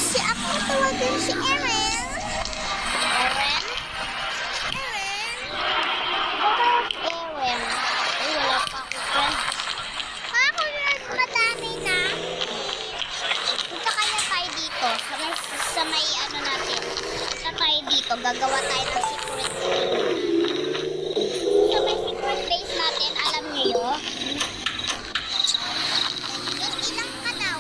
Si ako tawagan si Eren. Eren? Eren? Ay, wala pa ako friends. Ako yun, madami na. Punta kaya tayo dito. Sa may ano natin. Punta tayo dito. Gagawa tayo ng secret base. Sa may secret base natin, alam niyo yun? Ilang ka daw?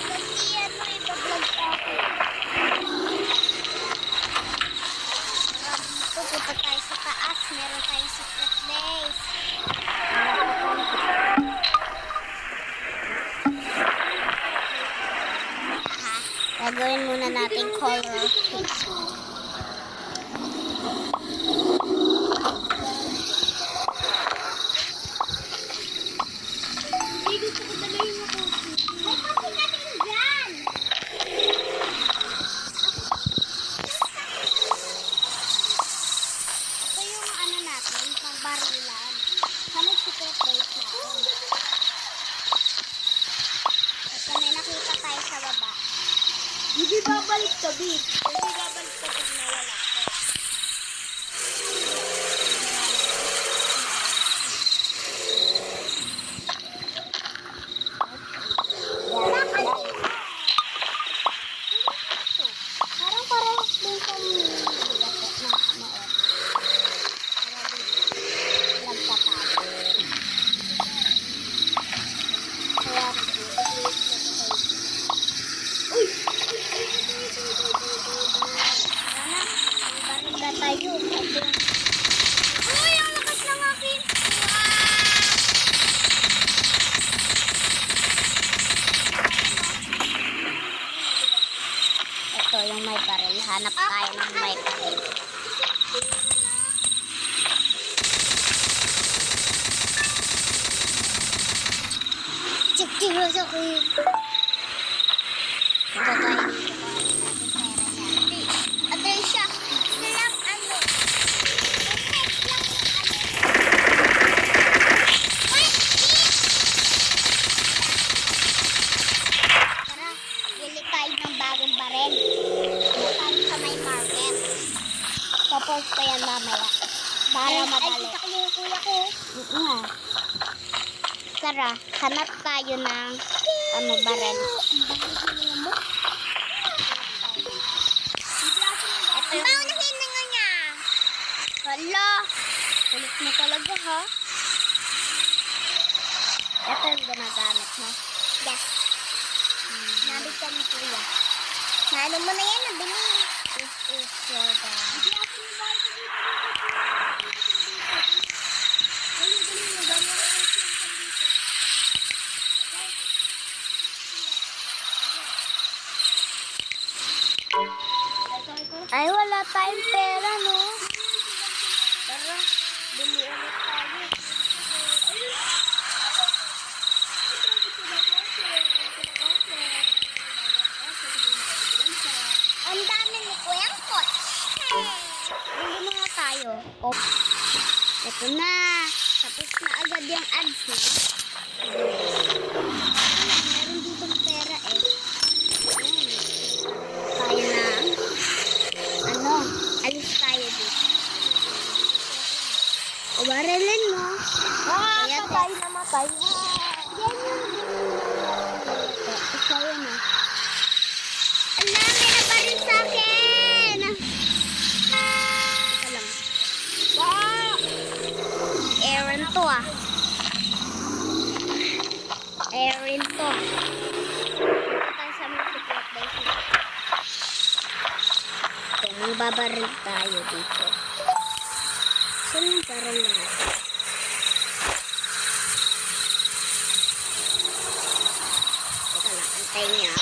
Kasi ano, iba-vlog pa ako. Pupunta tayo sa taas. Meron tayong secret base. Gagawin muna natin color. May kasi natin dyan! Ito yung ano natin, pang barilan. Ano secret base natin? Ito may nakita tayo sa baba. Hindi babalik ka, Big. Hindi babalik ka pag nawala ka. Parang parehas din sa bigat na maot. Nagtatapos. Kaya uy! Bakit na tayo? Uy! Ang lakas ng akin! Ito yung may baril. Hanap tayo ng may baril. Tira sa akin. Punta tayo dito. Adresya. Silang ano. Tara, bili tayo ng bagong baril. Punta tayo sa may market. Tapos ko yan mamaya. Para madali. Ay, kita ko yung kuya ko. Tara, hanap tayo ng ano baril. Ito yung paunahin na nga niya. Hala, kulit mo talaga ha. Ito yung ginagamit mo. Yes. Nabig ka ni kuya. Nalo mo na yan, nabili. This is your bag. Ay, wala tayong pera, no? Tara, bili ulit tayo. Ang dami ni Kuyang Coach. Bili mga tayo. Oh. Ito na. Tapos na agad yung ads, no? Meron ditong pera, eh. Tayo na. Ano? Alis tayo dito. O, barilin mo. Patay na matay. Yan yung ikaw yun, ah. Ala, may nabaril sa akin. Ito lang. Aaron to, ah. Aaron to. Ito sa mga secret base na. Kaya babaril tayo dito. Saan yung baril na? Ito lang, antay niya.